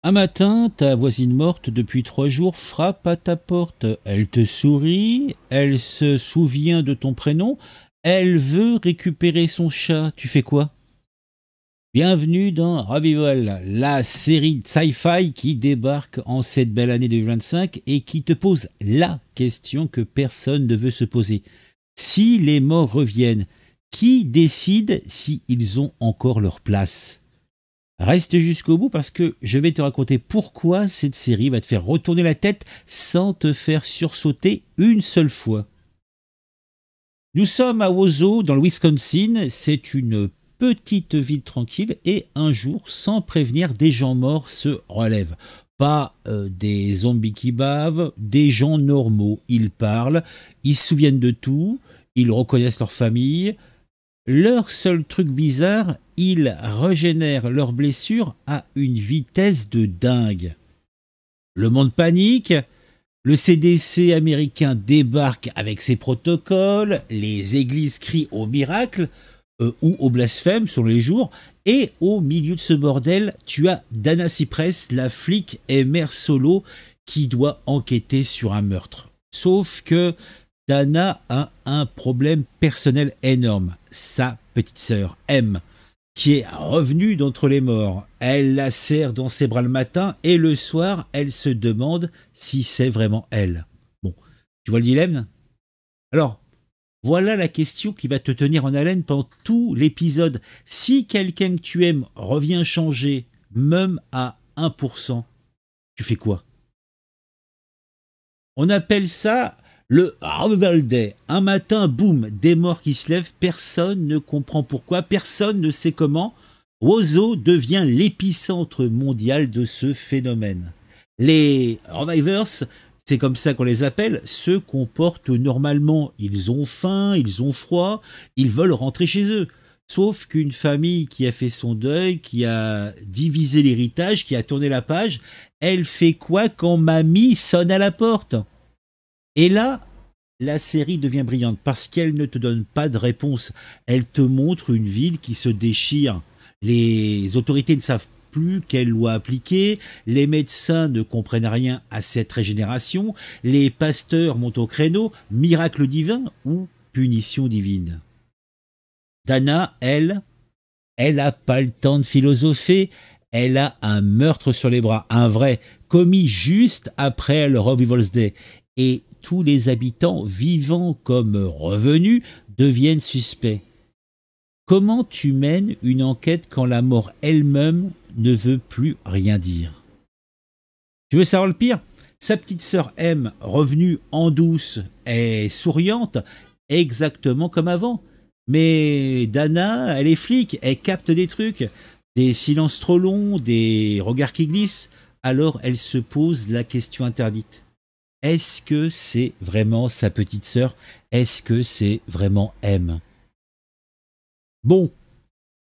Un matin, ta voisine morte depuis 3 jours frappe à ta porte. Elle te sourit, elle se souvient de ton prénom, elle veut récupérer son chat. Tu fais quoi? Bienvenue dans Revival, la série de sci-fi qui débarque en cette belle année 2025 et qui te pose la question que personne ne veut se poser. Si les morts reviennent, qui décide s'ils ont encore leur place? Reste jusqu'au bout parce que je vais te raconter pourquoi cette série va te faire retourner la tête sans te faire sursauter une seule fois. Nous sommes à Ozo, dans le Wisconsin. C'est une petite ville tranquille et un jour, sans prévenir, des gens morts se relèvent. Pas des zombies qui bavent, des gens normaux. Ils parlent, ils se souviennent de tout, ils reconnaissent leur famille. Leur seul truc bizarre, ils régénèrent leurs blessures à une vitesse de dingue. Le monde panique, le CDC américain débarque avec ses protocoles, les églises crient au miracle ou au blasphème sur les jours, et au milieu de ce bordel, tu as Dana Cypress, la flic et mère solo, qui doit enquêter sur un meurtre. Sauf que Dana a un problème personnel énorme. Sa petite sœur, M, qui est revenue d'entre les morts. Elle la serre dans ses bras le matin et le soir, elle se demande si c'est vraiment elle. Bon, tu vois le dilemme? Alors, voilà la question qui va te tenir en haleine pendant tout l'épisode. Si quelqu'un que tu aimes revient changer, même à 1%, tu fais quoi? On appelle ça le Revival Day. Un matin, boum, des morts qui se lèvent, personne ne comprend pourquoi, personne ne sait comment. Ozo devient l'épicentre mondial de ce phénomène. Les Revivers, c'est comme ça qu'on les appelle, se comportent normalement. Ils ont faim, ils ont froid, ils veulent rentrer chez eux. Sauf qu'une famille qui a fait son deuil, qui a divisé l'héritage, qui a tourné la page, elle fait quoi quand mamie sonne à la porte? Et là, la série devient brillante parce qu'elle ne te donne pas de réponse. Elle te montre une ville qui se déchire. Les autorités ne savent plus quelle loi appliquer, les médecins ne comprennent rien à cette régénération, les pasteurs montent au créneau, miracle divin ou punition divine. Dana, elle a pas le temps de philosopher, elle a un meurtre sur les bras, un vrai, commis juste après le Revival's Day. Et tous les habitants, vivants comme revenus, deviennent suspects. Comment tu mènes une enquête quand la mort elle-même ne veut plus rien dire? Tu veux savoir le pire? Sa petite sœur M, revenue en douce, est souriante, exactement comme avant. Mais Dana, elle est flic, elle capte des trucs, des silences trop longs, des regards qui glissent. Alors elle se pose la question interdite. Est-ce que c'est vraiment sa petite sœur? Est-ce que c'est vraiment M? Bon,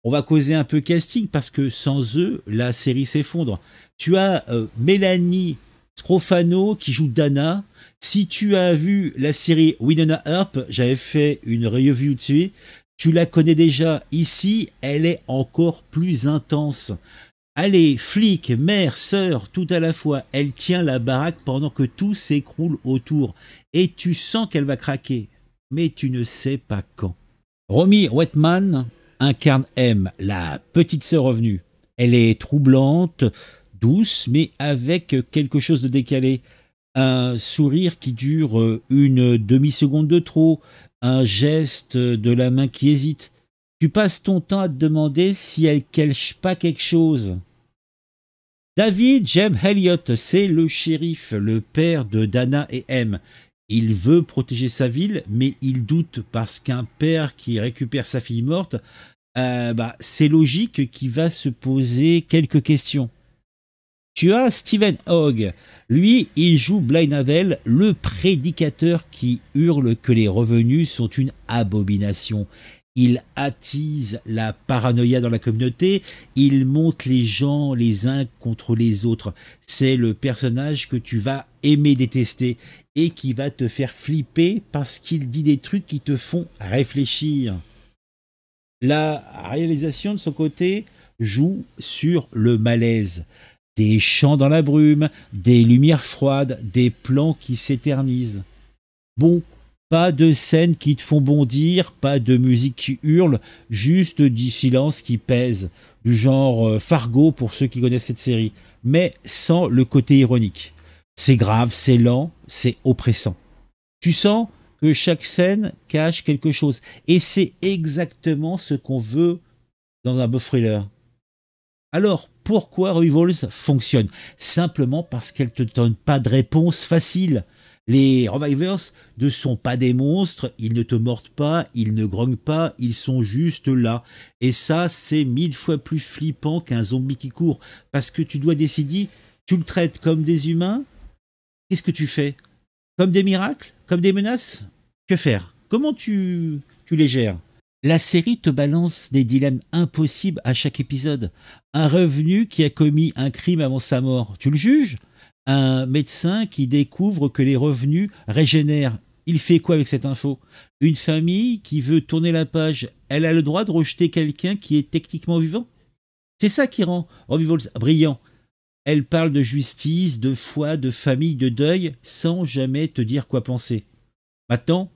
on va causer un peu casting parce que sans eux, la série s'effondre. Tu as Mélanie Scrofano qui joue Dana. Si tu as vu la série Winona Earp, j'avais fait une review dessus, tu la connais déjà. Ici, elle est encore plus intense. Allez, flic, mère, sœur, tout à la fois, elle tient la baraque pendant que tout s'écroule autour. Et tu sens qu'elle va craquer, mais tu ne sais pas quand. Romy Wetman incarne M, la petite sœur revenue. Elle est troublante, douce, mais avec quelque chose de décalé. Un sourire qui dure une demi-seconde de trop, un geste de la main qui hésite. Tu passes ton temps à te demander si elle cache pas quelque chose. David Jem Elliott, c'est le shérif, le père de Dana et M. Il veut protéger sa ville, mais il doute parce qu'un père qui récupère sa fille morte, c'est logique qu'il va se poser quelques questions. Tu as Stephen Hogg. Lui, il joue Blainabel, le prédicateur qui hurle que les revenus sont une abomination. Il attise la paranoïa dans la communauté, il monte les gens les uns contre les autres. C'est le personnage que tu vas aimer détester et qui va te faire flipper parce qu'il dit des trucs qui te font réfléchir. La réalisation de son côté joue sur le malaise. Des chants dans la brume, des lumières froides, des plans qui s'éternisent. Bon, pas de scènes qui te font bondir, pas de musique qui hurle, juste du silence qui pèse, du genre Fargo pour ceux qui connaissent cette série, mais sans le côté ironique. C'est grave, c'est lent, c'est oppressant. Tu sens que chaque scène cache quelque chose, et c'est exactement ce qu'on veut dans un beau thriller. Alors, pourquoi Revivals fonctionne? Simplement parce qu'elle ne te donne pas de réponse facile. Les Revivers ne sont pas des monstres, ils ne te mordent pas, ils ne grognent pas, ils sont juste là. Et ça, c'est 1000 fois plus flippant qu'un zombie qui court. Parce que tu dois décider, tu le traites comme des humains, qu'est-ce que tu fais? Comme des miracles? Comme des menaces? Que faire? Comment tu les gères? La série te balance des dilemmes impossibles à chaque épisode. Un revenu qui a commis un crime avant sa mort, tu le juges? Un médecin qui découvre que les revenus régénèrent, il fait quoi avec cette info? Une famille qui veut tourner la page, elle a le droit de rejeter quelqu'un qui est techniquement vivant? C'est ça qui rend Revivals brillant. Elle parle de justice, de foi, de famille, de deuil, sans jamais te dire quoi penser. Maintenant,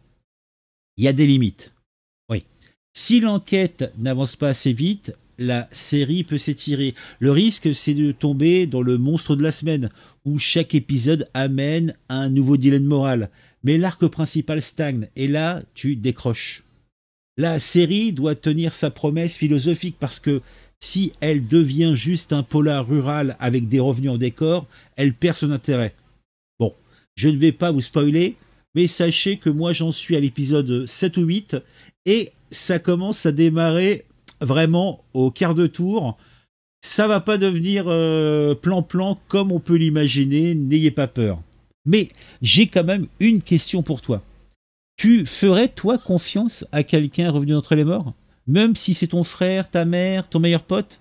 il y a des limites. Oui. Si l'enquête n'avance pas assez vite, la série peut s'étirer. Le risque, c'est de tomber dans le monstre de la semaine, où chaque épisode amène un nouveau dilemme moral. Mais l'arc principal stagne, et là, tu décroches. La série doit tenir sa promesse philosophique, parce que si elle devient juste un polar rural avec des revenus en décor, elle perd son intérêt. Bon, je ne vais pas vous spoiler, mais sachez que moi j'en suis à l'épisode 7 ou 8, et ça commence à démarrer vraiment au quart de tour. Ça va pas devenir plan-plan comme on peut l'imaginer, n'ayez pas peur. Mais j'ai quand même une question pour toi. Tu ferais, toi, confiance à quelqu'un revenu d'entre les morts? Même si c'est ton frère, ta mère, ton meilleur pote?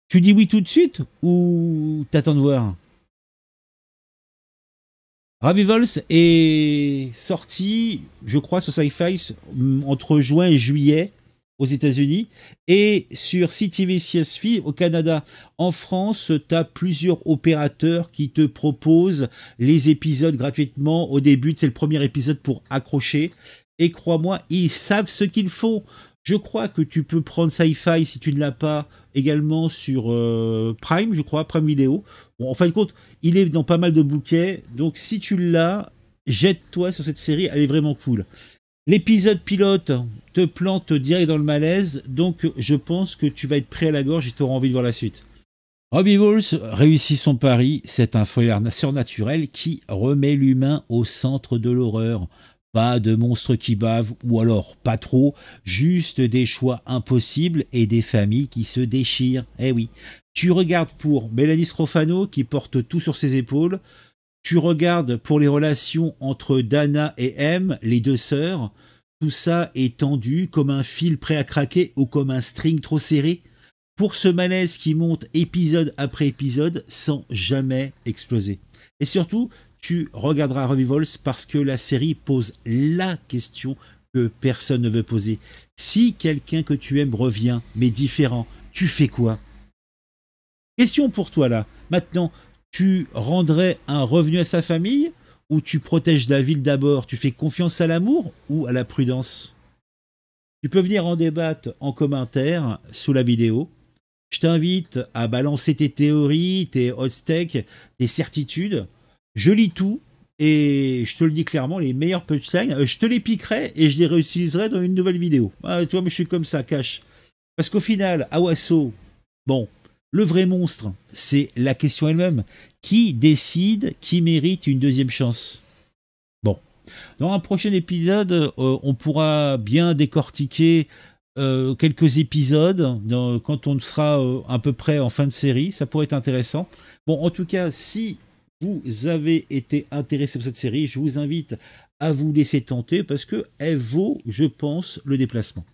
Tu dis oui tout de suite ou t'attends de voir? Revivals est sorti, je crois, sur Sci-Fi entre juin et juillet aux États-Unis et sur CTV-CSFI au Canada. En France, tu as plusieurs opérateurs qui te proposent les épisodes gratuitement. Au début, c'est le premier épisode pour accrocher. Et crois-moi, ils savent ce qu'il faut. Je crois que tu peux prendre Sci-Fi si tu ne l'as pas également sur Prime, je crois, Prime Video. Bon, en fin de compte, il est dans pas mal de bouquets, donc si tu l'as, jette-toi sur cette série, elle est vraiment cool. L'épisode pilote te plante direct dans le malaise, donc je pense que tu vas être prêt à la gorge et tu auras envie de voir la suite. Revivals réussit son pari, c'est un thriller surnaturel qui remet l'humain au centre de l'horreur. Pas de monstres qui bavent, ou alors pas trop, juste des choix impossibles et des familles qui se déchirent. Eh oui, tu regardes pour Mélanie Scrofano qui porte tout sur ses épaules, tu regardes pour les relations entre Dana et M, les deux sœurs, tout ça est tendu comme un fil prêt à craquer ou comme un string trop serré, pour ce malaise qui monte épisode après épisode sans jamais exploser. Et surtout, tu regarderas Revivals parce que la série pose la question que personne ne veut poser. Si quelqu'un que tu aimes revient, mais différent, tu fais quoi? Question pour toi là. Maintenant, tu rendrais un revenu à sa famille ou tu protèges la ville d'abord? Tu fais confiance à l'amour ou à la prudence? Tu peux venir en débattre en commentaire sous la vidéo. Je t'invite à balancer tes théories, tes hot takes, tes certitudes. Je lis tout et je te le dis clairement, les meilleurs punchlines, je te les piquerai et je les réutiliserai dans une nouvelle vidéo. Ah, toi, mais je suis comme ça, cache. Parce qu'au final, Awaso, bon, le vrai monstre, c'est la question elle-même. Qui décide qui mérite une deuxième chance? Bon, dans un prochain épisode, on pourra bien décortiquer quelques épisodes quand on sera à peu près en fin de série. Ça pourrait être intéressant. Bon, en tout cas, si vous avez été intéressé par cette série, je vous invite à vous laisser tenter parce qu'elle vaut, je pense, le déplacement.